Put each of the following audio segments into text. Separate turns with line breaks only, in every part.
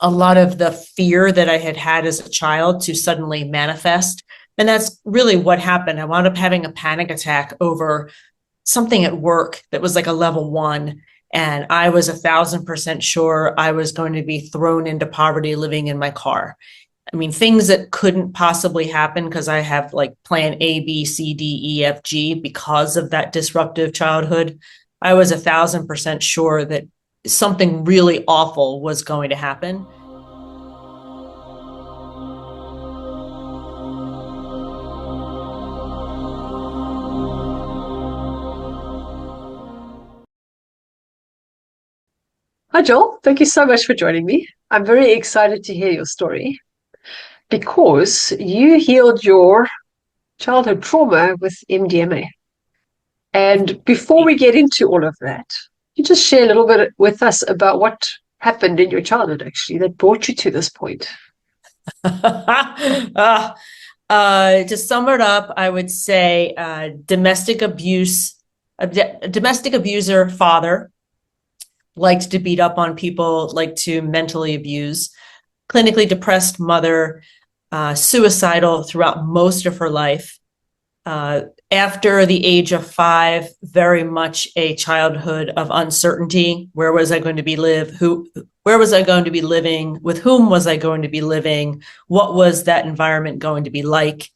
a lot of the fear that I had had as a child to suddenly manifest. And that's really what happened. I wound up having a panic attack over something at work that was like a level 1. And I was 1,000% sure I was going to be thrown into poverty living in my car. I mean, things that couldn't possibly happen because I have like plan A, B, C, D, E, F, G because of that disruptive childhood. I was 1,000% sure that something really awful was going to happen.
Hi, Joel. Thank you so much for joining me. I'm very excited to hear your story because you healed your childhood trauma with MDMA. And before we get into all of that, you just share a little bit with us about what happened in your childhood, actually, that brought you to this point.
To sum it up, I would say domestic abuse, a domestic abuser father, liked to beat up on people, liked to mentally abuse, clinically depressed mother, suicidal throughout most of her life. After the age of 5, very much a childhood of uncertainty. Where was I going to be where was I going to be living? With whom was I going to be living? What was that environment going to be like?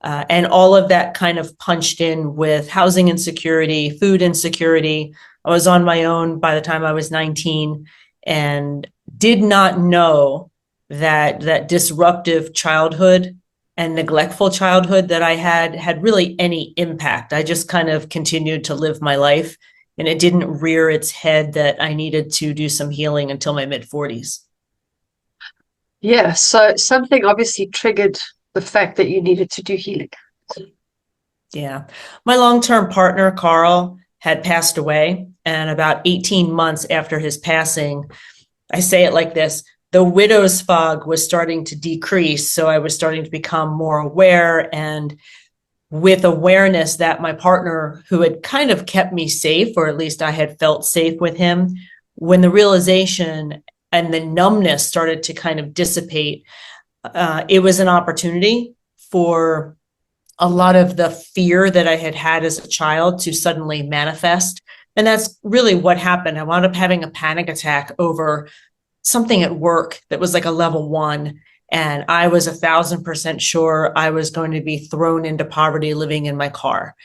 And all of that kind of punched in with housing insecurity, food insecurity. I was on my own by the time I was 19 and did not know that disruptive childhood and neglectful childhood that I had really any impact. I just kind of continued to live my life, and it didn't rear its head that I needed to do some healing until my mid-40s.
Yeah, so something obviously triggered the fact that you needed to do healing.
Yeah. My long-term partner, Carl, had passed away, and about 18 months after his passing, I say it like this, the widow's fog was starting to decrease. So I was starting to become more aware, and with awareness that my partner, who had kind of kept me safe, or at least I had felt safe with him, when the realization and the numbness started to kind of dissipate, it was an opportunity for a lot of the fear that I had had as a child to suddenly manifest. And that's really what happened. I wound up having a panic attack over something at work that was like a level 1. And I was 1,000% sure I was going to be thrown into poverty living in my car.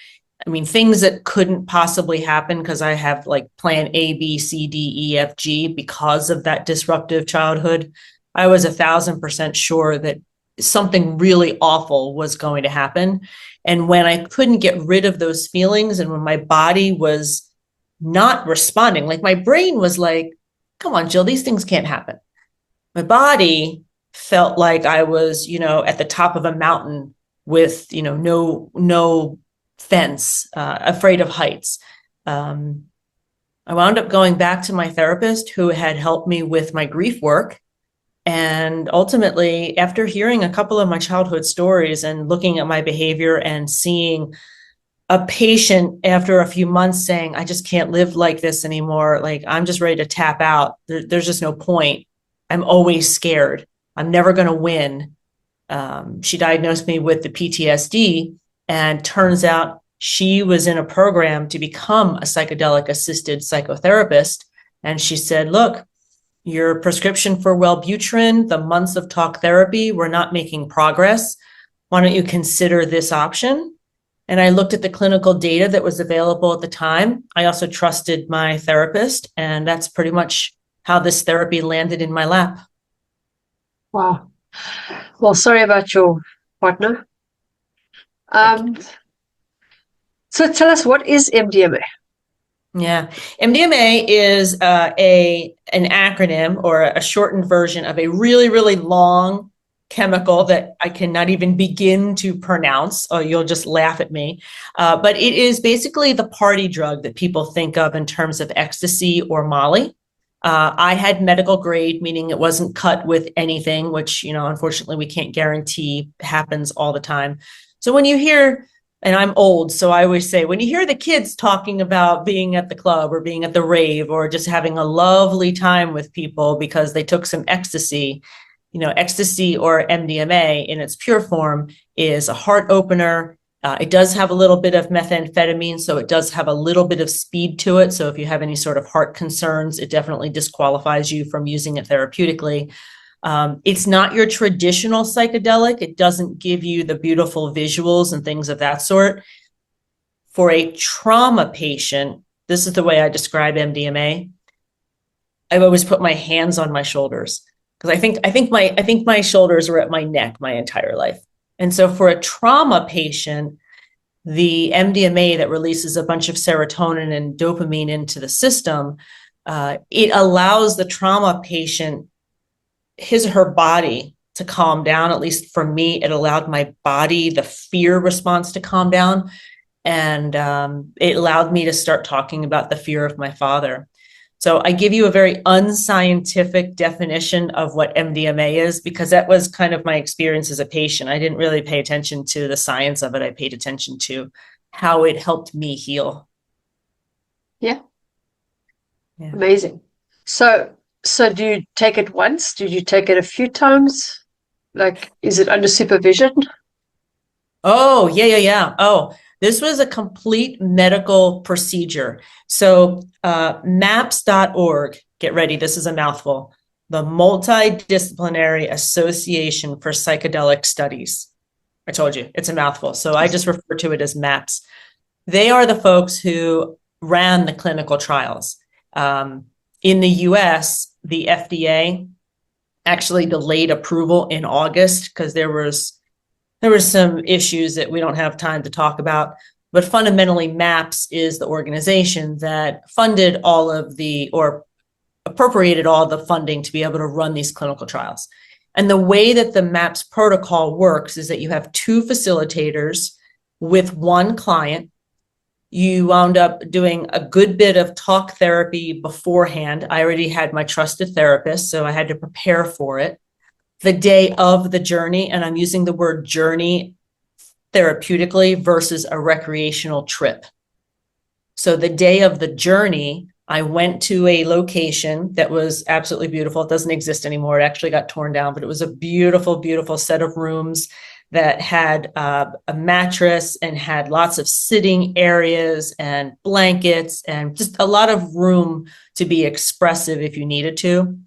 I mean, things that couldn't possibly happen because I have like plan A, B, C, D, E, F, G because of that disruptive childhood. I was 1,000% sure that something really awful was going to happen. And when I couldn't get rid of those feelings, and when my body was not responding, like my brain was like, come on, Jill, these things can't happen. My body felt like I was, at the top of a mountain with, no fence, afraid of heights. I wound up going back to my therapist who had helped me with my grief work. And ultimately, after hearing a couple of my childhood stories and looking at my behavior and seeing a patient after a few months saying, I just can't live like this anymore. Like, I'm just ready to tap out. There's just no point. I'm always scared. I'm never going to win. She diagnosed me with the PTSD, and turns out she was in a program to become a psychedelic assisted psychotherapist. And she said, look, your prescription for Wellbutrin, the months of talk therapy, we're not making progress. Why don't you consider this option? And I looked at the clinical data that was available at the time. I also trusted my therapist, and that's pretty much how this therapy landed in my lap.
Wow. Well, sorry about your partner. So tell us, what is MDMA?
Yeah, MDMA is an acronym or a shortened version of a really, really long chemical that I cannot even begin to pronounce, or you'll just laugh at me. But it is basically the party drug that people think of in terms of ecstasy or Molly. I had medical grade, meaning it wasn't cut with anything, which, unfortunately we can't guarantee happens all the time. So when you hear and I'm old, so I always say, when you hear the kids talking about being at the club or being at the rave or just having a lovely time with people because they took some ecstasy, ecstasy or MDMA in its pure form is a heart opener. It does have a little bit of methamphetamine, so it does have a little bit of speed to it. So if you have any sort of heart concerns, it definitely disqualifies you from using it therapeutically. It's not your traditional psychedelic. It doesn't give you the beautiful visuals and things of that sort. For a trauma patient, this is the way I describe MDMA. I've always put my hands on my shoulders because I think my shoulders were at my neck my entire life. And so for a trauma patient, the MDMA that releases a bunch of serotonin and dopamine into the system, it allows the trauma patient, his or her body, to calm down. At least for me, it allowed my body, the fear response, to calm down. And it allowed me to start talking about the fear of my father. So I give you a very unscientific definition of what MDMA is because that was kind of my experience as a patient. I didn't really pay attention to the science of it. I paid attention to how it helped me heal.
Yeah.
Yeah.
Amazing. So do you take it once? Did you take it a few times? Like, is it under supervision?
Oh, yeah. Oh, this was a complete medical procedure. So MAPS.org, get ready, this is a mouthful, the Multidisciplinary Association for Psychedelic Studies. I told you, it's a mouthful. So I just refer to it as MAPS. They are the folks who ran the clinical trials. In the US, the FDA actually delayed approval in August because there were some issues that we don't have time to talk about. But fundamentally, MAPS is the organization that funded all of the, or appropriated all the funding to be able to run these clinical trials. And the way that the MAPS protocol works is that you have two facilitators with one client. You wound up doing a good bit of talk therapy beforehand. I already had my trusted therapist, so I had to prepare for it. The day of the journey, and I'm using the word journey therapeutically versus a recreational trip. So the day of the journey, I went to a location that was absolutely beautiful. It doesn't exist anymore. It actually got torn down, but it was a beautiful, beautiful set of rooms that had a mattress and had lots of sitting areas and blankets and just a lot of room to be expressive if you needed to.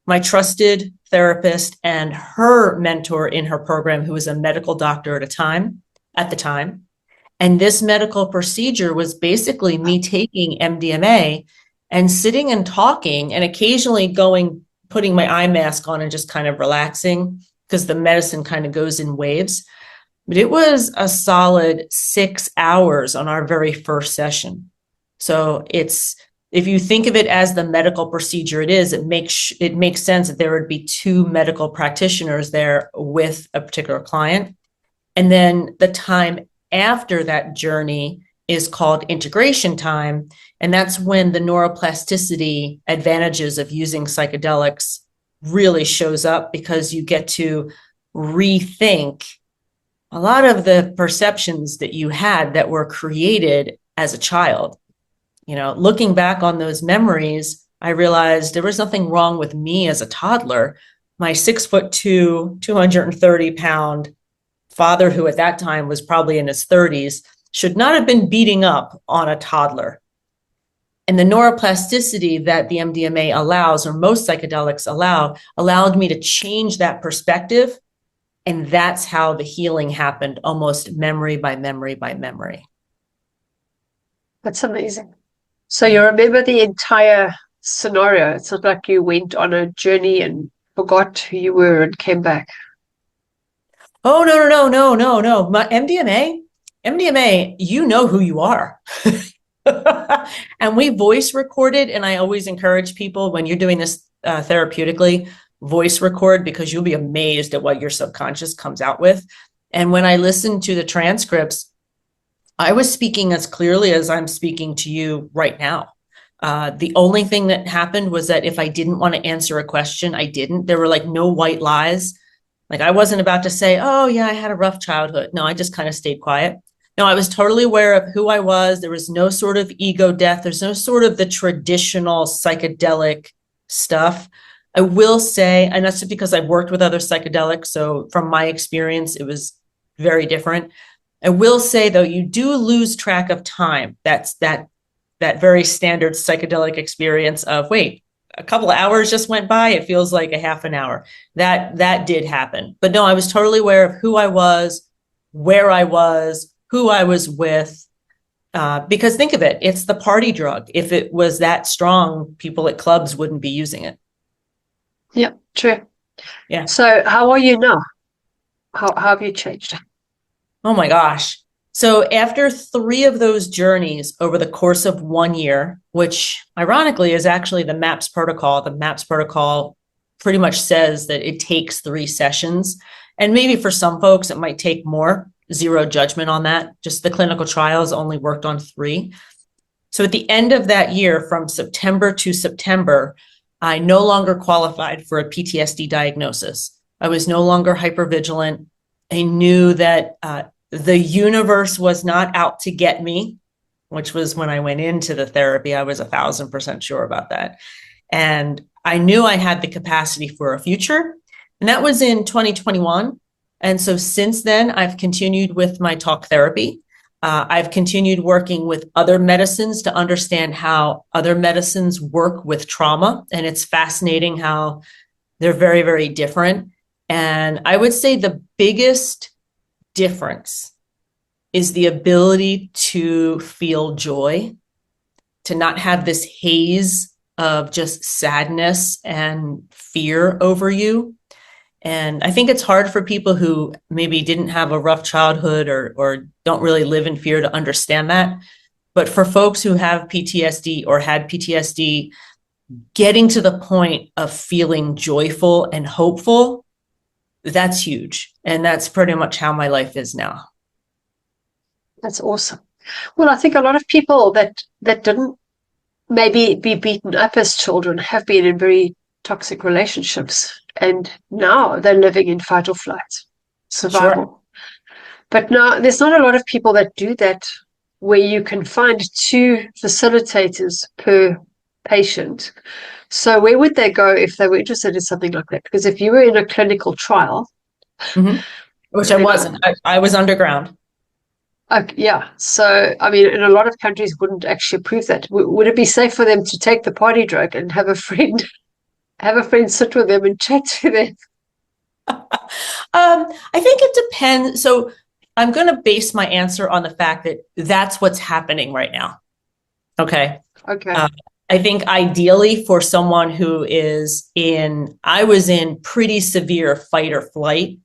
My trusted therapist and her mentor in her program, who was a medical doctor at the time. And this medical procedure was basically me taking MDMA and sitting and talking and occasionally putting my eye mask on and just kind of relaxing because the medicine kind of goes in waves. But it was a solid 6 hours on our very first session. So if you think of it as the medical procedure it makes sense that there would be two medical practitioners there with a particular client. And then the time after that journey is called integration time. And that's when the neuroplasticity advantages of using psychedelics really shows up because you get to rethink a lot of the perceptions that you had that were created as a child. Looking back on those memories, I realized there was nothing wrong with me as a toddler. My 6'2", 230-pound father, who at that time was probably in his 30s, should not have been beating up on a toddler. And the neuroplasticity that the MDMA allows, or most psychedelics allowed me to change that perspective. And that's how the healing happened, almost memory by memory by memory.
That's amazing. So you remember the entire scenario. It's not like you went on a journey and forgot who you were and came back.
Oh, no. My MDMA, you know who you are. And we voice recorded, and I always encourage people when you're doing this therapeutically, voice record, because you'll be amazed at what your subconscious comes out with. And when I listened to the transcripts, I was speaking as clearly as I'm speaking to you right now. The only thing that happened was that if I didn't want to answer a question, I didn't. There were like no white lies. Like I wasn't about to say, oh yeah, I had a rough childhood. No, I just kind of stayed quiet. No, I was totally aware of who I was. There was no sort of ego death. There's no sort of the traditional psychedelic stuff. I will say, and that's just because I've worked with other psychedelics. So from my experience, it was very different. I will say though, you do lose track of time. That's that very standard psychedelic experience of, wait, a couple of hours just went by. It feels like a half an hour. That did happen. But no, I was totally aware of who I was, where I was, who I was with. Because think of it, it's the party drug. If it was that strong, people at clubs wouldn't be using it.
Yeah, true.
Yeah.
So how are you now? How have you changed?
Oh my gosh. So after 3 of those journeys over the course of 1 year, which ironically is actually the MAPS protocol pretty much says that it takes 3 sessions. And maybe for some folks, it might take more. Zero judgment on that. Just the clinical trials only worked on 3. So at the end of that year, from September to September, I no longer qualified for a PTSD diagnosis. I was no longer hypervigilant. I knew that the universe was not out to get me, which was when I went into the therapy. I was 1,000% sure about that. And I knew I had the capacity for a future. And that was in 2021. And so since then, I've continued with my talk therapy. I've continued working with other medicines to understand how other medicines work with trauma. And it's fascinating how they're very, very different. And I would say the biggest difference is the ability to feel joy, to not have this haze of just sadness and fear over you. And I think it's hard for people who maybe didn't have a rough childhood or don't really live in fear to understand that. But for folks who have PTSD or had PTSD, getting to the point of feeling joyful and hopeful, that's huge. And that's pretty much how my life is now.
That's awesome. Well, I think a lot of people that didn't maybe be beaten up as children have been in very toxic relationships, and now they're living in fight or flight survival. Sure. But now there's not a lot of people that do that, where you can find 2 facilitators per patient. So where would they go if they were interested in something like that? Because if you were in a clinical trial,
which I wasn't, I was underground.
Yeah. So, I mean, in a lot of countries wouldn't actually approve that. Would it be safe for them to take the party drug and have a friend sit with them and chat to them?
I think it depends. So I'm going to base my answer on the fact that that's what's happening right now. Okay. I think ideally for someone who I was in pretty severe fight or flight.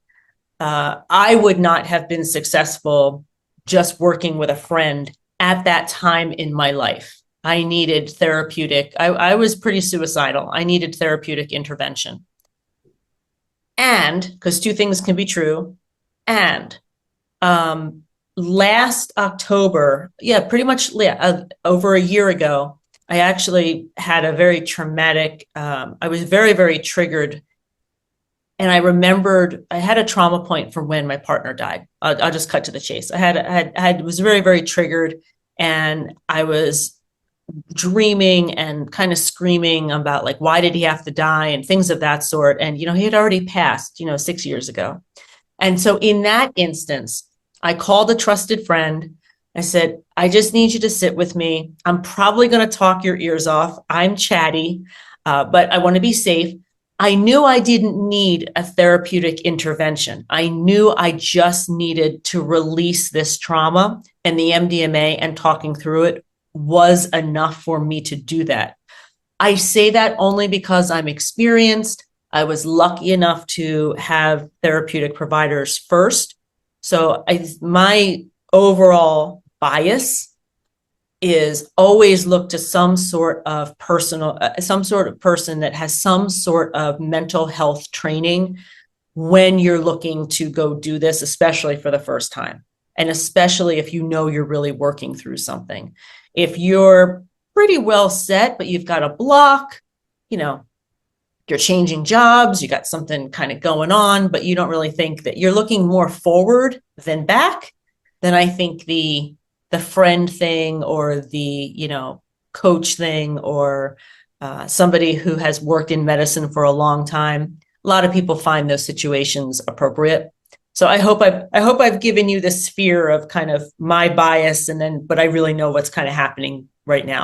I would not have been successful just working with a friend at that time in my life. I needed therapeutic. I was pretty suicidal. I needed therapeutic intervention. And because 2 things can be true. And last October, pretty much over a year ago, I actually had a very traumatic, I was very, very triggered. And I remembered I had a trauma point from when my partner died. I'll just cut to the chase. I was very, very triggered, and I was dreaming and kind of screaming about like, why did he have to die and things of that sort. And, he had already passed, 6 years ago. And so in that instance, I called a trusted friend. I said, I just need you to sit with me. I'm probably going to talk your ears off. I'm chatty, but I want to be safe. I knew I didn't need a therapeutic intervention. I knew I just needed to release this trauma, and the MDMA and talking through it was enough for me to do that. I say that only because I'm experienced. I was lucky enough to have therapeutic providers first. So my overall bias is always look to some sort of person that has some sort of mental health training when you're looking to go do this, especially for the first time. And especially if you're really working through something. If you're pretty well set, but you've got a block, you're changing jobs, you got something kind of going on, but you don't really think that you're looking more forward than back, then I think the friend thing or the, coach thing or somebody who has worked in medicine for a long time, a lot of people find those situations appropriate. So I hope I've given you the sphere of kind of my bias but I really know what's kind of happening right now.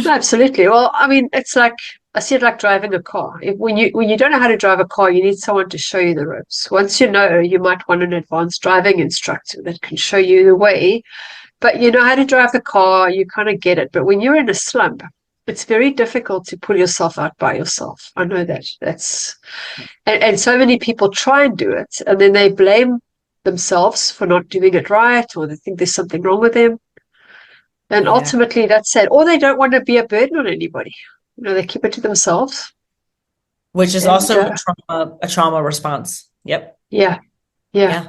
Absolutely. Well, I mean, it's like I see it like driving a car. When you don't know how to drive a car, you need someone to show you the ropes. Once you know, you might want an advanced driving instructor that can show you the way. But you know how to drive the car, you kind of get it. But when you're in a slump, it's very difficult to pull yourself out by yourself. I know that. And so many people try and do it, and then they blame themselves for not doing it right, or they think there's something wrong with them. And
Yeah,
ultimately, that's sad. Or they don't want to be a burden on anybody. They keep it to themselves.
which is
And
also a trauma response. Yep.
yeah, yeah.
Yeah.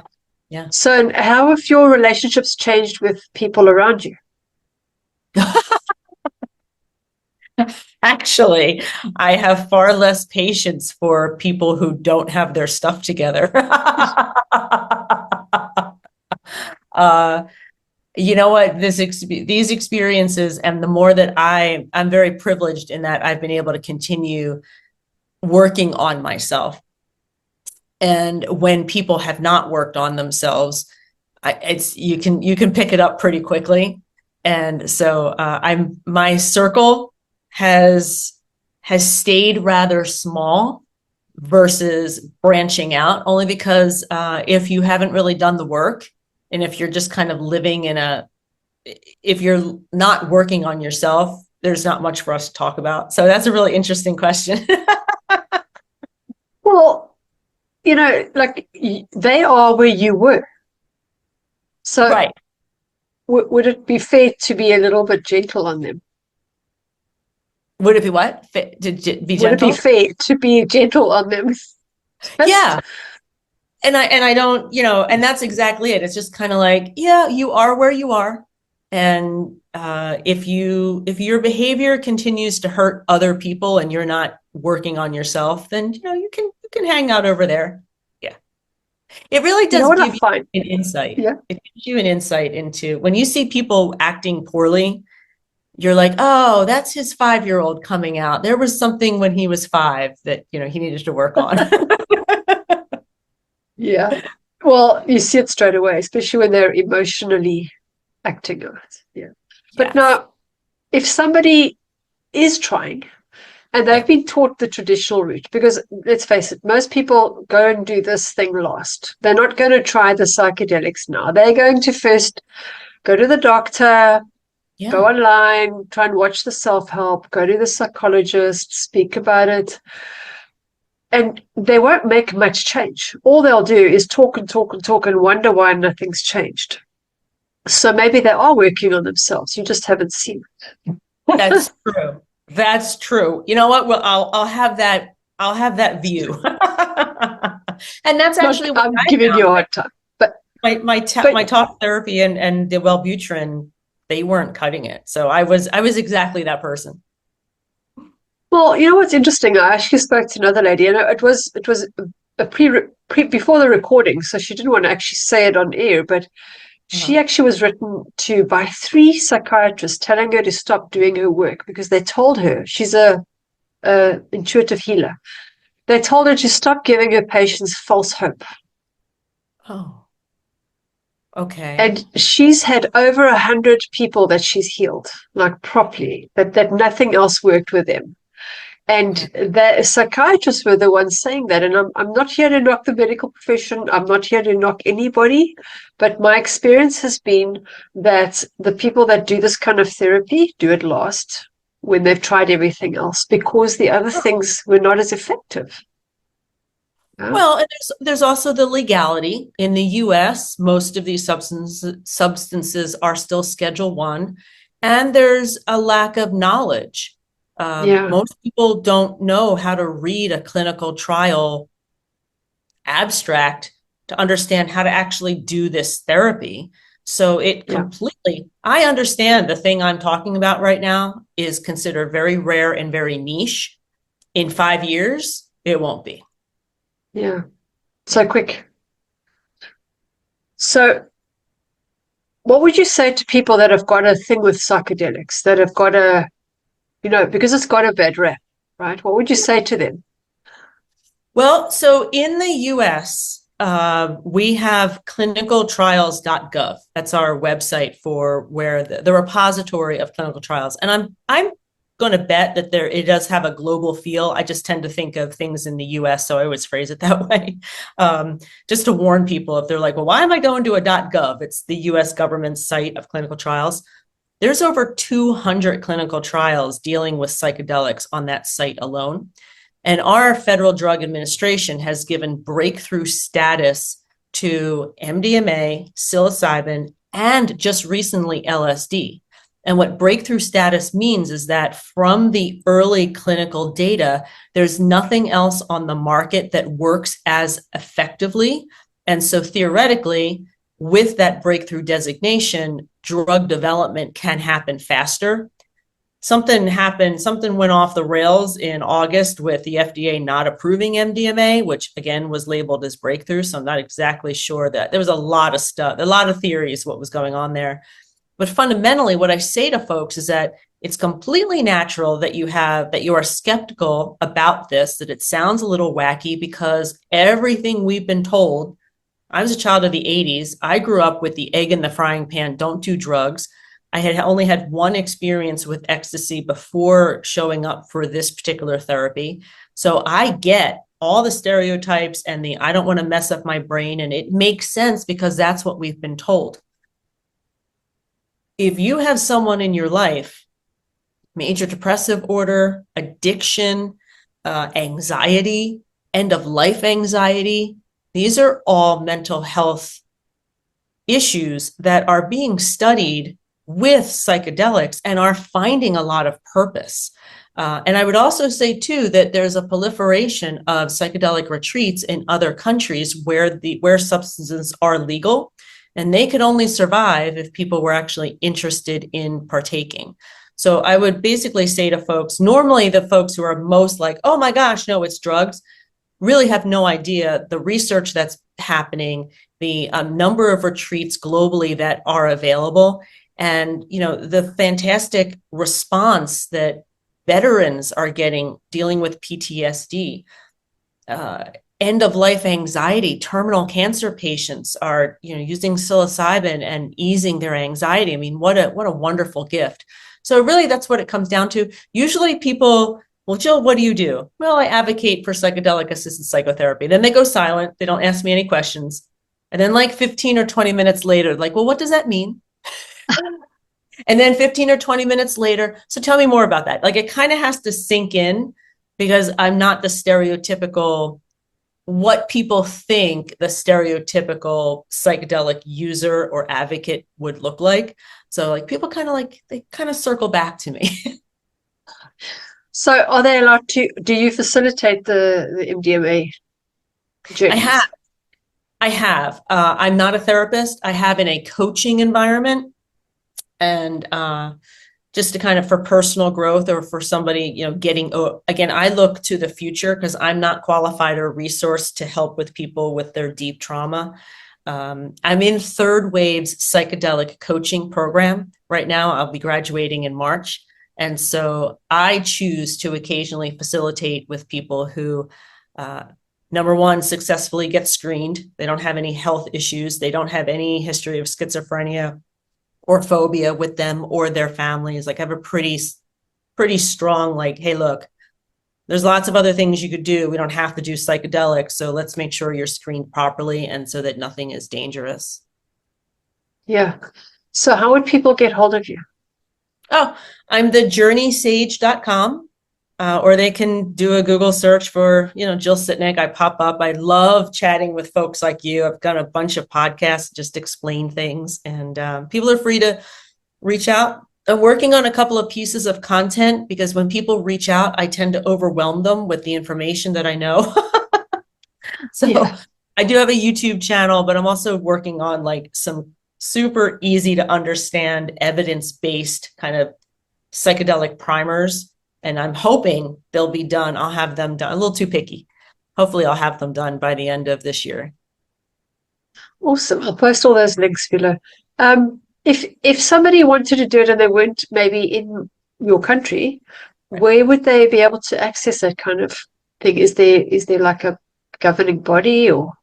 Yeah.
So, how have your relationships changed with people around you?
Actually, I have far less patience for people who don't have their stuff together. uh, you know what? These experiences, and the more that I'm very privileged in that I've been able to continue working on myself. And when people have not worked on themselves, you can pick it up pretty quickly. And so my circle has stayed rather small versus branching out, only because if you haven't really done the work, and if you're just kind of living if you're not working on yourself, there's not much for us to talk about. So that's a really interesting question.
Well, like they are where you were. So,
Right.
would it be fair to be a little bit gentle on them?
Would it be what? To be
Would it be
gentle?
fair to be gentle on them?
Yeah. And I don't, and that's exactly it. It's just kind of like, yeah, you are where you are. And if your behavior continues to hurt other people and you're not working on yourself, then you can hang out over there. Yeah. It really
You know
does
what I
give you
find?
an insight.
Yeah.
It gives you an insight into when you see people acting poorly, you're like, oh, that's his 5-year-old coming out. There was something when he was 5 that, he needed to work on.
Yeah. Well, you see it straight away, especially when they're emotionally acting out. Yeah. But
Yes.
now, if somebody is trying and they've
Yeah.
been taught the traditional route, because let's face it, most people go and do this thing last. They're not going to try the psychedelics now. They're going to first go to the doctor, go
Yeah.
online, try and watch the self-help, go to the psychologist, speak about it. And they won't make much change. All they'll do is talk and talk and talk and wonder why nothing's changed. So maybe they are working on themselves. You just haven't seen it.
That's true. That's true. You know what? Well, I'll have that. I'll have that view. And that's
Not,
actually what
I'm
I
giving
found.
you a hard time. But
My
but
talk therapy and the Wellbutrin, they weren't cutting it. So I was exactly that person.
well, you know what's interesting? I actually spoke to another lady, and it was a pre before the recording, so she didn't want to actually say it on air, but she
Uh-huh.
actually was written to by 3 psychiatrists telling her to stop doing her work because they told her she's a intuitive healer. They told her to stop giving her patients false hope.
Oh, okay.
And she's had over 100 people that she's healed, like properly, that nothing else worked with them. And
Okay.
the psychiatrists were the ones saying that. And I'm not here to knock the medical profession. I'm not here to knock anybody. But my experience has been that the people that do this kind of therapy do it last when they've tried everything else because the other things were not as effective. Yeah.
Well, and there's also the legality in the U.S. Most of these substances are still Schedule 1, and there's a lack of knowledge.
Yeah.
Most people don't know how to read a clinical trial abstract to understand how to actually do this therapy. So
Yeah.
I understand the thing I'm talking about right now is considered very rare and very niche. In 5 years, it won't be.
Yeah. So
Yeah.
quick. So What would you say to people that have got a thing with psychedelics, that have got a, because it's got a bad rap, right? What would you say to them?
Well, so in the US, we have clinicaltrials.gov. That's our website for where the repository of clinical trials. And I'm going to bet that it does have a global feel. I just tend to think of things in the US, so I always phrase it that way. Just to warn people if they're like, well, why am I going to a .gov? It's the US government site of clinical trials. There's over 200 clinical trials dealing with psychedelics on that site alone. And our Federal Drug Administration has given breakthrough status to MDMA, psilocybin, and just recently LSD. And what breakthrough status means is that from the early clinical data, there's nothing else on the market that works as effectively. And so theoretically, with that breakthrough designation, drug development can happen faster. Something went off the rails in August with the FDA not approving MDMA, which again was labeled as breakthrough. So I'm not exactly sure that there was a lot of stuff, a lot of theories, what was going on there. But fundamentally, what I say to folks is that it's completely natural that you are skeptical about this, that it sounds a little wacky because everything we've been told. I was a child of the 80s. I grew up with the egg in the frying pan, don't do drugs. I had only had one experience with ecstasy before showing up for this particular therapy. So I get all the stereotypes and I don't want to mess up my brain. And it makes sense because that's what we've been told. If you have someone in your life, major depressive order, addiction, anxiety, end of life anxiety, these are all mental health issues that are being studied with psychedelics and are finding a lot of purpose. And I would also say, too, that there's a proliferation of psychedelic retreats in other countries where substances are legal, and they could only survive if people were actually interested in partaking. So I would basically say to folks, normally the folks who are most like, oh my gosh, no, it's drugs, really have no idea the research that's happening, the number of retreats globally that are available, and the fantastic response that veterans are getting dealing with PTSD, end of life anxiety. Terminal cancer patients are using psilocybin and easing their anxiety. I mean, what a wonderful gift. So really, that's what it comes down to. Usually people, well, Jill, what do you do? Well, I advocate for psychedelic assisted psychotherapy. Then they go silent. They don't ask me any questions. And then like 15 or 20 minutes later, like, well, what does that mean? And then 15 or 20 minutes later, so tell me more about that. Like, it kind of has to sink in because I'm not the stereotypical, what people think the stereotypical psychedelic user or advocate would look like. So like people they kind of circle back to me.
So are they allowed to, do you facilitate the MDMA journeys?
I have. I'm not a therapist. I have in a coaching environment. And just to kind of for personal growth or for somebody, getting, again, I look to the future because I'm not qualified or resourced to help with people with their deep trauma. I'm in Third Wave's psychedelic coaching program right now. I'll be graduating in March. And so I choose to occasionally facilitate with people who, number one, successfully get screened. They don't have any health issues. They don't have any history of schizophrenia or phobia with them or their families. Like, I have a pretty strong, like, hey, look, there's lots of other things you could do. We don't have to do psychedelics. So let's make sure you're screened properly and so that nothing is dangerous.
Yeah. So how would people get hold of you?
Oh, I'm thejourneysage.com. Or they can do a Google search for, Jill Sitnick. I pop up. I love chatting with folks like you. I've done a bunch of podcasts, just explain things, and people are free to reach out. I'm working on a couple of pieces of content because when people reach out, I tend to overwhelm them with the information that I know. So yeah. I do have a YouTube channel, but I'm also working on like some super easy to understand evidence-based kind of psychedelic primers. And I'm hoping they'll be done. I'll have them done. A little too picky. Hopefully I'll have them done by the end of this year.
Awesome. I'll post all those links below. If somebody wanted to do it and they weren't maybe in your country,
Right.
where would they be able to access that kind of thing? Is there like a governing body or?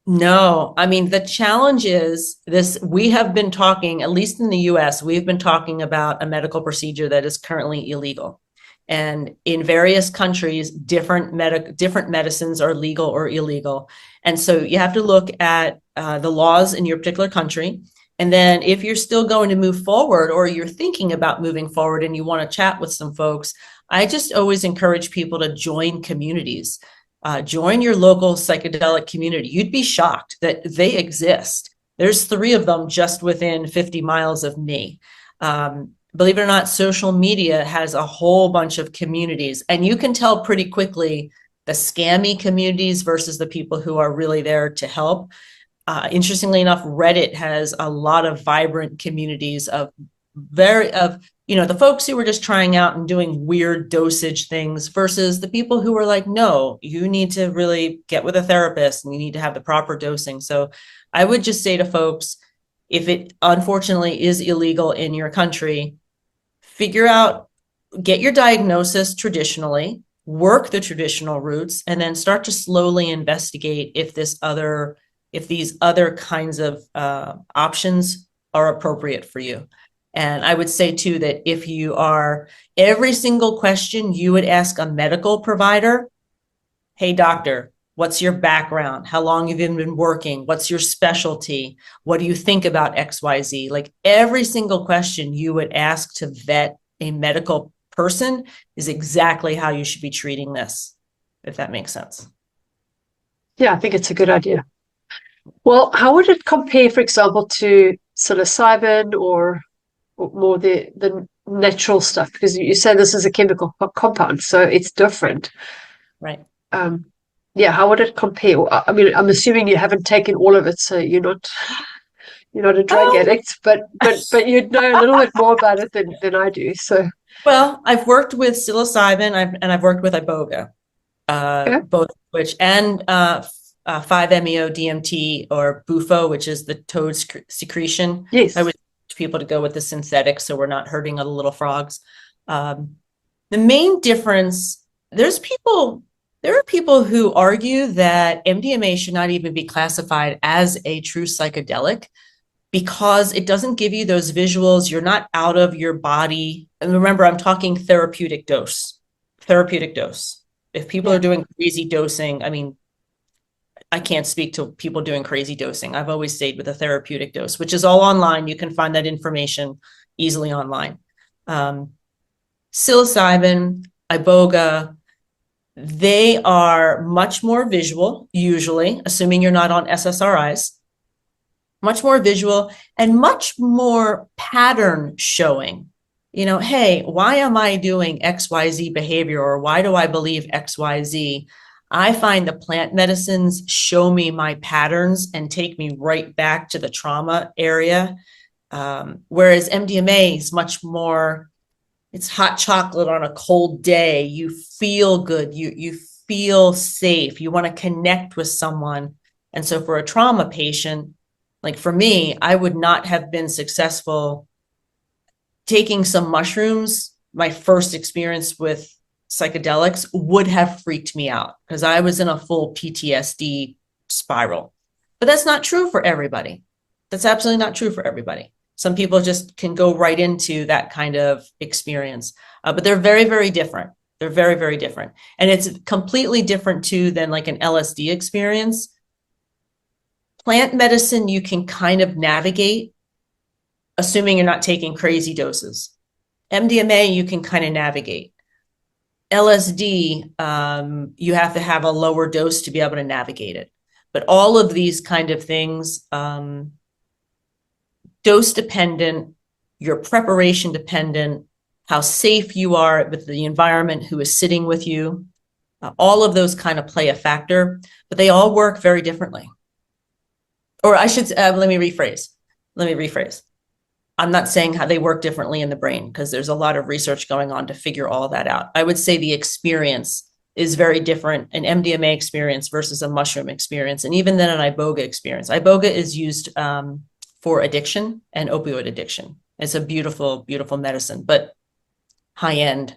No, I mean, the challenge is this, we have been talking, at least in the US, we've been talking about a medical procedure that is currently illegal. And in various countries, different medicines are legal or illegal. And so you have to look at the laws in your particular country. And then if you're still going to move forward or you're thinking about moving forward and you want to chat with some folks, I just always encourage people to join communities. Join your local psychedelic community. You'd be shocked that they exist. There's 3 of them just within 50 miles of me. Believe it or not, social media has a whole bunch of communities, and you can tell pretty quickly the scammy communities versus the people who are really there to help. Interestingly enough, Reddit has a lot of vibrant communities of the folks who were just trying out and doing weird dosage things versus the people who were like, no, you need to really get with a therapist and you need to have the proper dosing. So I would just say to folks, if it unfortunately is illegal in your country, get your diagnosis traditionally, work the traditional routes, and then start to slowly investigate if these other kinds of options are appropriate for you. And I would say too that if you are, every single question you would ask a medical provider, hey doctor, what's your background? How long have you been working? What's your specialty? What do you think about XYZ? Like every single question you would ask to vet a medical person is exactly how you should be treating this, if that makes sense.
Yeah, I think it's a good idea. Well, how would it compare, for example, to psilocybin or more the natural stuff? Because you say this is a chemical compound, so it's different.
Right.
Yeah, how would it compare? I mean, I'm assuming you haven't taken all of it, so you're not a drug
Oh,
addict, but you'd know a little bit more about it than I do. So
well, I've worked with psilocybin and I've worked with iboga,
yeah,
both which and 5-MeO DMT or bufo, which is the toad secretion. I
yes,
would urge people to go with the synthetic so we're not hurting other little frogs. The main difference, there are people who argue that MDMA should not even be classified as a true psychedelic because it doesn't give you those visuals. You're not out of your body. And remember, I'm talking therapeutic dose. Therapeutic dose. If people
yeah,
are doing crazy dosing, I mean, I can't speak to people doing crazy dosing. I've always stayed with a therapeutic dose, which is all online. You can find that information easily online. Psilocybin, iboga, they are much more visual, usually, assuming you're not on SSRIs, much more visual and much more pattern showing. Hey, why am I doing XYZ behavior or why do I believe XYZ? I find the plant medicines show me my patterns and take me right back to the trauma area. Whereas MDMA is much more, it's hot chocolate on a cold day. You feel good. You feel safe. You want to connect with someone. And so for a trauma patient, like for me, I would not have been successful taking some mushrooms. My first experience with psychedelics would have freaked me out because I was in a full PTSD spiral. But that's not true for everybody. That's absolutely not true for everybody. Some people just can go right into that kind of experience, but they're very, very different. They're very, very different. And it's completely different too than like an LSD experience. Plant medicine, you can kind of navigate, assuming you're not taking crazy doses. MDMA, you can kind of navigate. LSD, you have to have a lower dose to be able to navigate it. But all of these kind of things, dose dependent, your preparation dependent, how safe you are with the environment, who is sitting with you, all of those kind of play a factor, but they all work very differently. Or I should, let me rephrase. I'm not saying how they work differently in the brain because there's a lot of research going on to figure all that out. I would say the experience is very different, an MDMA experience versus a mushroom experience, and even then an iboga experience. Iboga is used for addiction and opioid addiction. It's a beautiful, beautiful medicine, but high end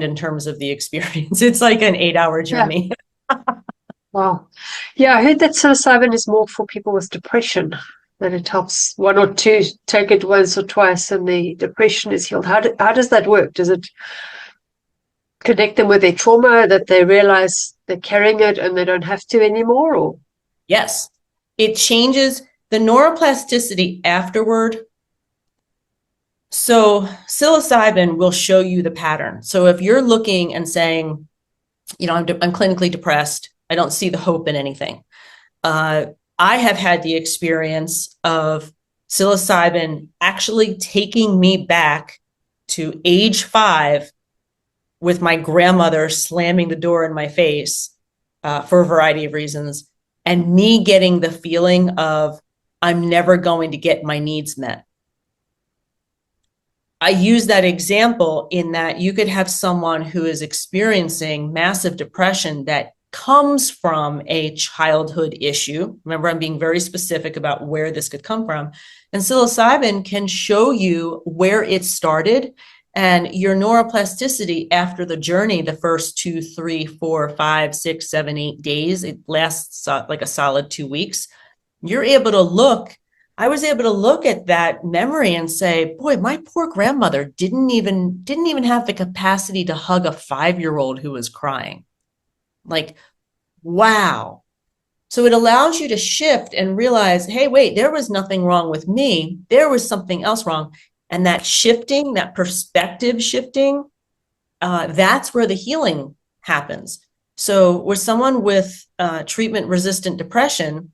in terms of the experience. It's like an 8-hour journey.
Wow. Yeah, I heard that psilocybin is more for people with depression, that it helps one or two take it once or twice and the depression is healed. How does that work? Does it connect them with their trauma, that they realize they're carrying it and they don't have to anymore? Or
Yes, it changes the neuroplasticity afterward. So psilocybin will show you the pattern. So if you're looking and saying, I'm clinically depressed, I don't see the hope in anything. I have had the experience of psilocybin actually taking me back to age 5 with my grandmother slamming the door in my face for a variety of reasons, and me getting the feeling of I'm never going to get my needs met. I use that example in that you could have someone who is experiencing massive depression that comes from a childhood issue. Remember, I'm being very specific about where this could come from. And psilocybin can show you where it started and your neuroplasticity after the journey, the first 2, 3, 4, 5, 6, 7, 8 days. It lasts like a solid 2 weeks. You're able to look. I was able to look at that memory and say, boy, my poor grandmother didn't even have the capacity to hug a 5-year-old who was crying. Like, wow. So it allows you to shift and realize, hey, wait, there was nothing wrong with me. There was something else wrong. And that shifting, that perspective shifting, that's where the healing happens. So with someone with treatment-resistant depression,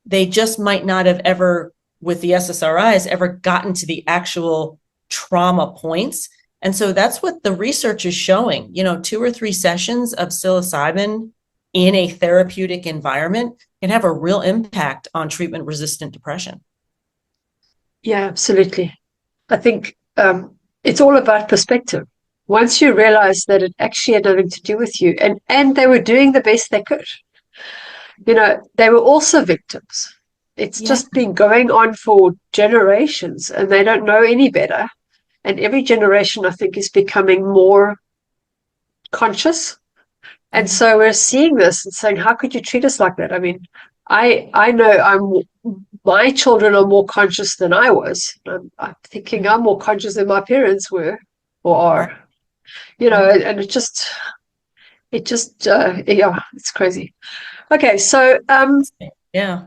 they just might not have ever, with the SSRIs, ever gotten to the actual trauma points. And so that's what the research is showing. 2 or 3 sessions of psilocybin in a therapeutic environment can have a real impact on treatment-resistant depression.
yeah, absolutely. I think it's all about perspective. Once you realize that it actually had nothing to do with you, and they were doing the best they could. They were also victims. It's just been going on for generations and they don't know any better. And every generation, I think, is becoming more conscious. And so we're seeing this and saying, how could you treat us like that? I mean, I know my children are more conscious than I was. I'm thinking I'm more conscious than my parents were or are, and it just, yeah, it's crazy. Okay, so
yeah,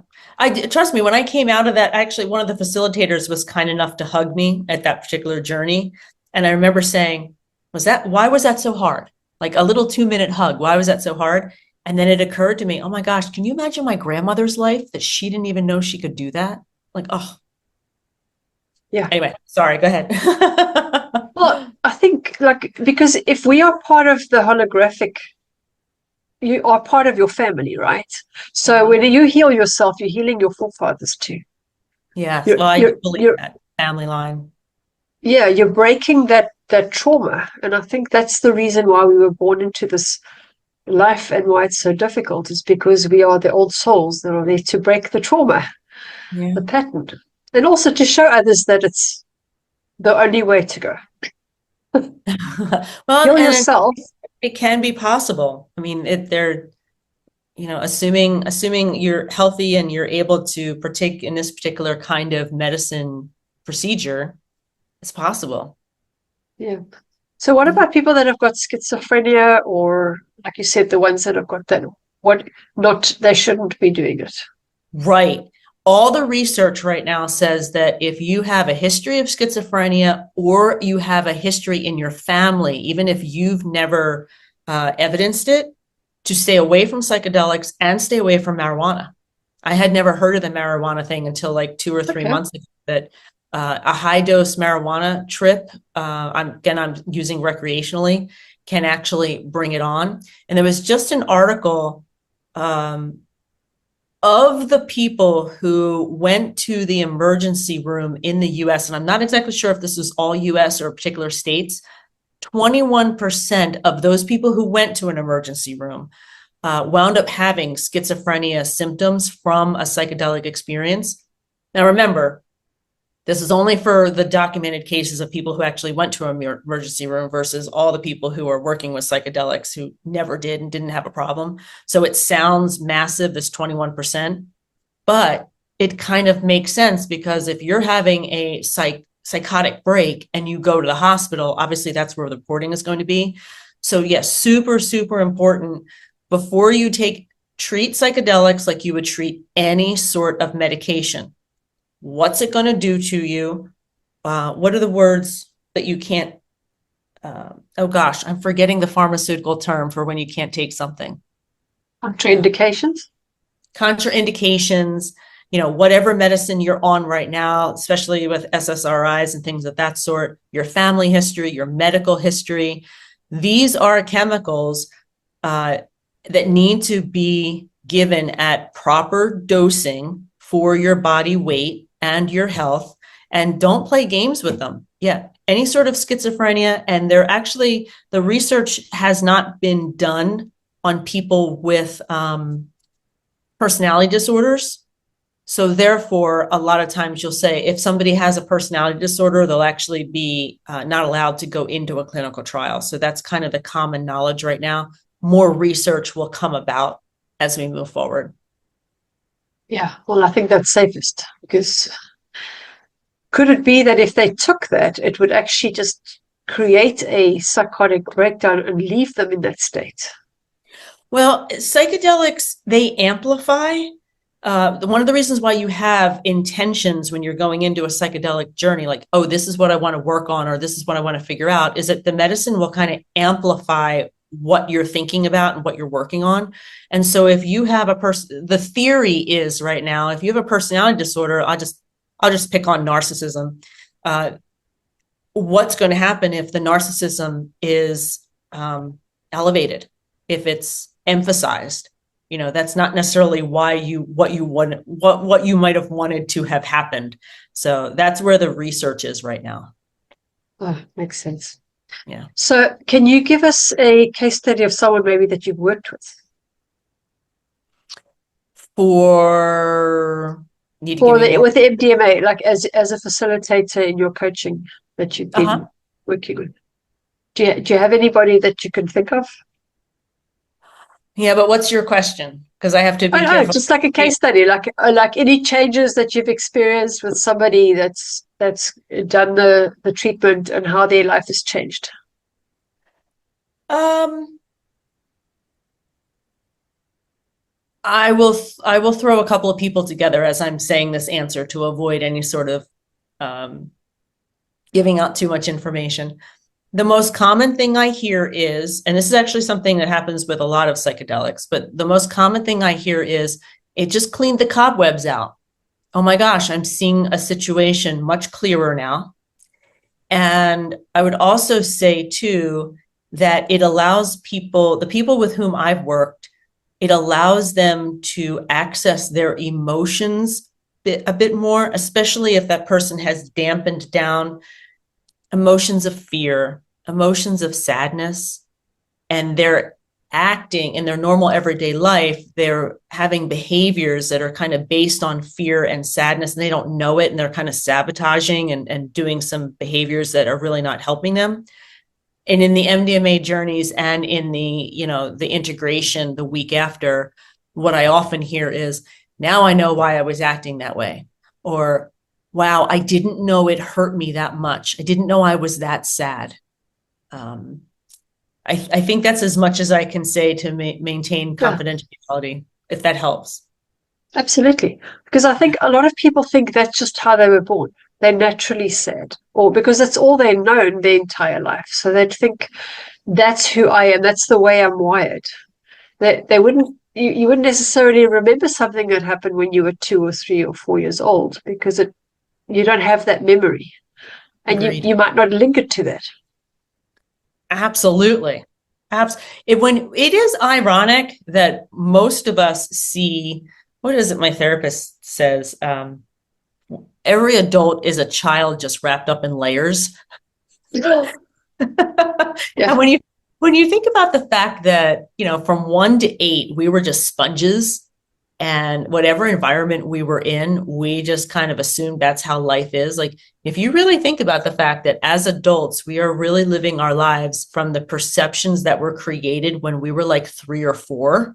trust me, when I came out of that, actually one of the facilitators was kind enough to hug me at that particular journey, and I remember saying, why was that so hard? Like a little 2-minute hug, why was that so hard? And then it occurred to me, oh my gosh, can you imagine my grandmother's life, that she didn't even know she could do that? Like, oh
yeah.
Anyway, sorry, go ahead.
Well, I think because if we are part of the holographic, you are part of your family, right? So when you heal yourself, you're healing your forefathers too.
Yeah, well, I believe that family line.
Yeah, you're breaking that trauma. And I think that's the reason why we were born into this life and why it's so difficult, is because we are the old souls that are there to break the trauma, the pattern. And also to show others that it's the only way to go.
Well,
heal yourself.
It can be possible. I mean, assuming you're healthy and you're able to partake in this particular kind of medicine procedure, it's possible.
Yeah. So what about people that have got schizophrenia, or like you said, the ones that have got that, they shouldn't be doing it?
Right. All the research right now says that if you have a history of schizophrenia or you have a history in your family, even if you've never evidenced it, to stay away from psychedelics and stay away from marijuana. I had never heard of the marijuana thing until like 2 or 3 months ago, that a high dose marijuana trip, I'm using recreationally, can actually bring it on. And there was just an article of the people who went to the emergency room in the US, and I'm not exactly sure if this was all US or particular states, 21% of those people who went to an emergency room wound up having schizophrenia symptoms from a psychedelic experience. Now, remember, This is only for the documented cases of people who actually went to an emergency room versus all the people who are working with psychedelics who never did and didn't have a problem. So it sounds massive, this 21%, but it kind of makes sense because if you're having a psychotic break and you go to the hospital, obviously that's where the reporting is going to be. So yes, super, super important before you treat psychedelics like you would treat any sort of medication. What's it going to do to you? What are the words that you can't? Oh gosh, I'm forgetting the pharmaceutical term for when you can't take something.
Contraindications?
Contraindications, whatever medicine you're on right now, especially with SSRIs and things of that sort, your family history, your medical history. These are chemicals that need to be given at proper dosing for your body weight and your health, and don't play games with them. Yeah, any sort of schizophrenia, and the research has not been done on people with personality disorders. So therefore, a lot of times you'll say if somebody has a personality disorder, they'll actually be not allowed to go into a clinical trial. So that's kind of the common knowledge right now. More research will come about as we move forward.
Yeah, well, I think that's safest, because could it be that if they took that, it would actually just create a psychotic breakdown and leave them in that state?
Well, psychedelics, they amplify. One of the reasons why you have intentions when you're going into a psychedelic journey, like, oh, this is what I want to work on, or this is what I want to figure out, is that the medicine will kind of amplify what you're thinking about and what you're working on. And so if you have the theory is right now, if you have a personality disorder, I'll just pick on narcissism. What's going to happen if the narcissism is elevated, if it's emphasized? That's not necessarily what you might have wanted to have happened. So that's where the research is right now.
Oh, makes sense.
Yeah.
So can you give us a case study of someone maybe that you've worked with? With the MDMA, like as a facilitator in your coaching that you've been working with. Do you have anybody that you can think of?
Yeah, but what's your question? Because I have to be careful.
Just like a case study, like any changes that you've experienced with somebody that's done the treatment and how their life has changed.
I will throw a couple of people together as I'm saying this answer to avoid any sort of giving out too much information. The most common thing I hear is, and this is actually something that happens with a lot of psychedelics, but the most common thing I hear is, it just cleaned the cobwebs out. Oh my gosh, I'm seeing a situation much clearer now. And I would also say too, that it allows the people with whom I've worked, it allows them to access their emotions a bit more, especially if that person has dampened down emotions of fear, emotions of sadness, and they're acting in their normal everyday life. They're having behaviors that are kind of based on fear and sadness, and they don't know it, and they're kind of sabotaging and doing some behaviors that are really not helping them. And in the MDMA journeys and in the integration the week after, what I often hear is, now I know why I was acting that way. Or, wow, I didn't know it hurt me that much. I didn't know I was that sad. I think that's as much as I can say to maintain confidentiality, if that helps.
Absolutely. Because I think a lot of people think that's just how they were born. They're naturally sad, or because that's all they've known their entire life. So they'd think, that's who I am. That's the way I'm wired. You wouldn't necessarily remember something that happened when you were 2 or 3 or 4 years old, because you don't have that memory, and you might not link it to that.
Absolutely. It is ironic that most of us see, what is it my therapist says? Every adult is a child just wrapped up in layers.
Yeah.
And when you think about the fact that, from 1 to 8, we were just sponges, And whatever environment we were in, we just kind of assumed that's how life is. Like, if you really think about the fact that as adults, we are really living our lives from the perceptions that were created when we were like 3 or 4,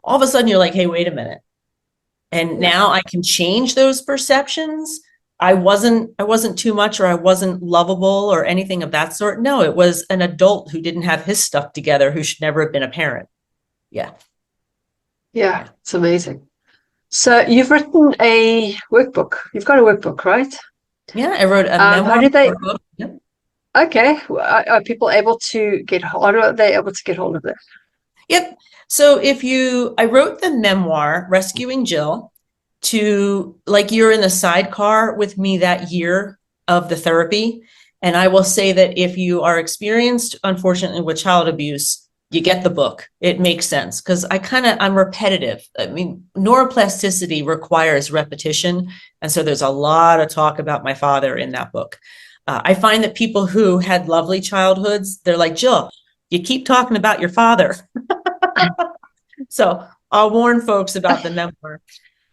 all of a sudden you're like, hey, wait a minute. And now I can change those perceptions. I wasn't too much, or I wasn't lovable or anything of that sort. No, it was an adult who didn't have his stuff together, who should never have been a parent. Yeah.
Yeah, it's amazing. So you've written a workbook. You've got a workbook, right?
Yeah, I wrote a memoir.
How did they?
Book. Yep.
Okay, are people able to get? How are they able to get hold of that?
Yep. So I wrote the memoir, Rescuing Jill, to, like, you're in the sidecar with me that year of the therapy. And I will say that if you are experienced, unfortunately, with child abuse, you get the book. It makes sense because I'm repetitive. I mean, neuroplasticity requires repetition. And so there's a lot of talk about my father in that book. I find that people who had lovely childhoods, they're like, Jill, you keep talking about your father. So I'll warn folks about the memoir.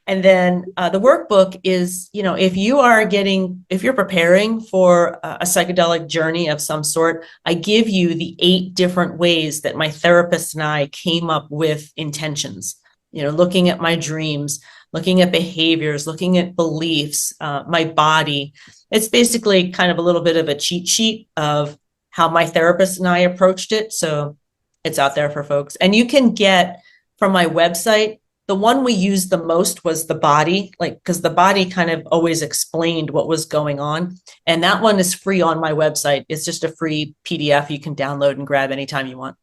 And then the workbook is, if you're preparing for a psychedelic journey of some sort, I give you the 8 different ways that my therapist and I came up with intentions, looking at my dreams, looking at behaviors, looking at beliefs, my body. It's basically kind of a little bit of a cheat sheet of how my therapist and I approached it. So it's out there for folks. And you can get from my website. The one we used the most was the body, because the body kind of always explained what was going on. And that one is free on my website. It's just a free PDF you can download and grab anytime you want.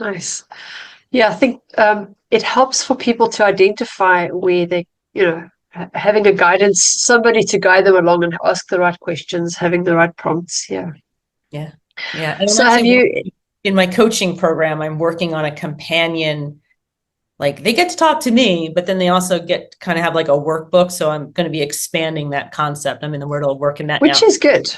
Nice. Yeah, I think it helps for people to identify where they, having a guidance, somebody to guide them along and ask the right questions, having the right prompts. Yeah.
Yeah. Yeah. And
so
in my coaching program, I'm working on a companion. Like, they get to talk to me, but then they also get to kind of have like a workbook. So I'm going to be expanding that concept. I'm in the middle of working that
Which
now.
is good.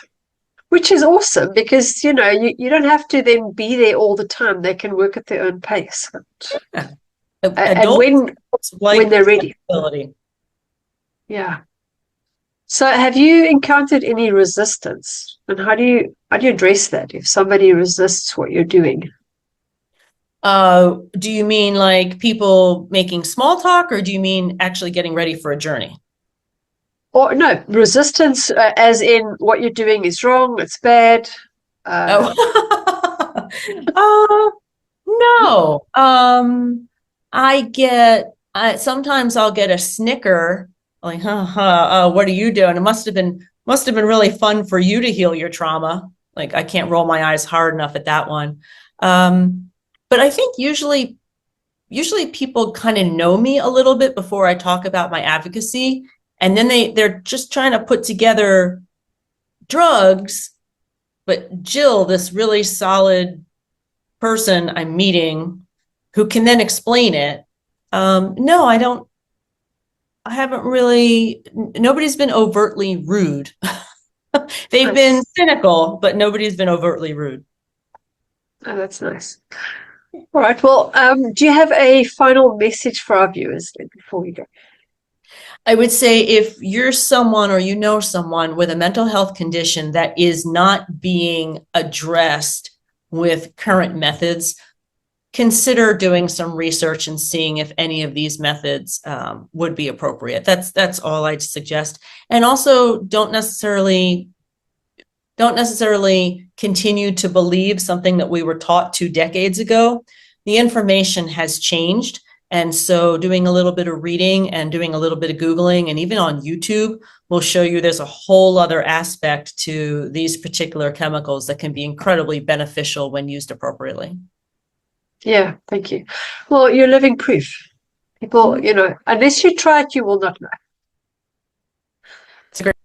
Which is awesome because, you don't have to then be there all the time. They can work at their own pace.
Yeah.
And when they're ready. Yeah. So have you encountered any resistance? And how do you address that if somebody resists what you're doing?
Do you mean like people making small talk, or do you mean actually getting ready for a journey?
Or no, resistance as in what you're doing is wrong, it's bad.
No. Sometimes I'll get a snicker, like, what are you doing? It must have been really fun for you to heal your trauma. Like, I can't roll my eyes hard enough at that one. But I think usually people kind of know me a little bit before I talk about my advocacy. And then they're just trying to put together drugs. But Jill, this really solid person I'm meeting who can then explain it. No, I don't. I haven't really, nobody's been overtly rude. They've been cynical, but nobody's been overtly rude.
Oh, that's nice. All right. Well, do you have a final message for our viewers before we go?
I would say if you're someone or someone with a mental health condition that is not being addressed with current methods, consider doing some research and seeing if any of these methods would be appropriate. That's all I'd suggest. And also don't necessarily continue to believe something that we were taught 2 decades ago. The information has changed. And so doing a little bit of reading and doing a little bit of Googling, and even on YouTube, will show you there's a whole other aspect to these particular chemicals that can be incredibly beneficial when used appropriately.
Yeah, thank you. Well, you're living proof. People, unless you try it, you will not know.
It's great.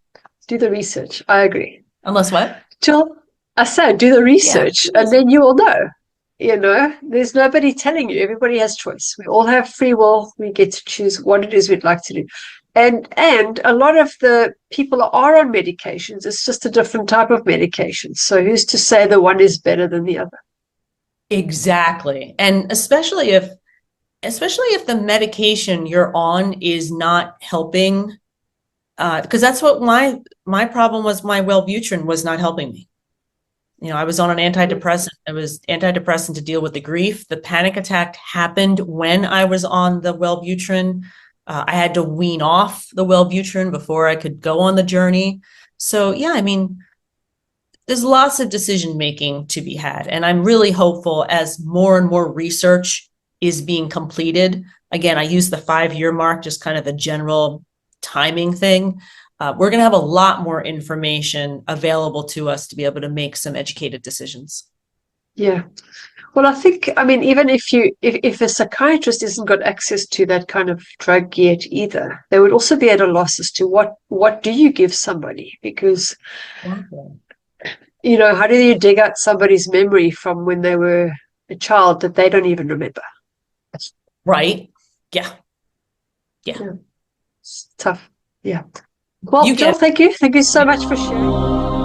Do the research. I agree.
Unless what?
Jill, I said do the research, and then you will know. There's nobody telling you. Everybody has choice. We all have free will. We get to choose what it is we'd like to do. And a lot of the people are on medications. It's just a different type of medication. So who's to say the one is better than the other?
Exactly. And especially if especially if the medication you're on is not helping, because that's what my problem was. My Wellbutrin was not helping me. I was on an antidepressant. It was antidepressant to deal with the grief. The panic attack happened when I was on the Wellbutrin. I had to wean off the Wellbutrin before I could go on the journey. So yeah, I mean, there's lots of decision making to be had. And I'm really hopeful as more and more research is being completed. Again, I use the 5-year mark, just kind of the general timing thing. We're going to have a lot more information available to us to be able to make some educated decisions.
Yeah. Well, I think, I mean, even if a psychiatrist hasn't got access to that kind of drug yet either, they would also be at a loss as to what do you give somebody? Because, how do you dig out somebody's memory from when they were a child that they don't even remember?
Right. Yeah.
It's tough. Yeah. Well, Jill, thank you. Thank you so much for sharing.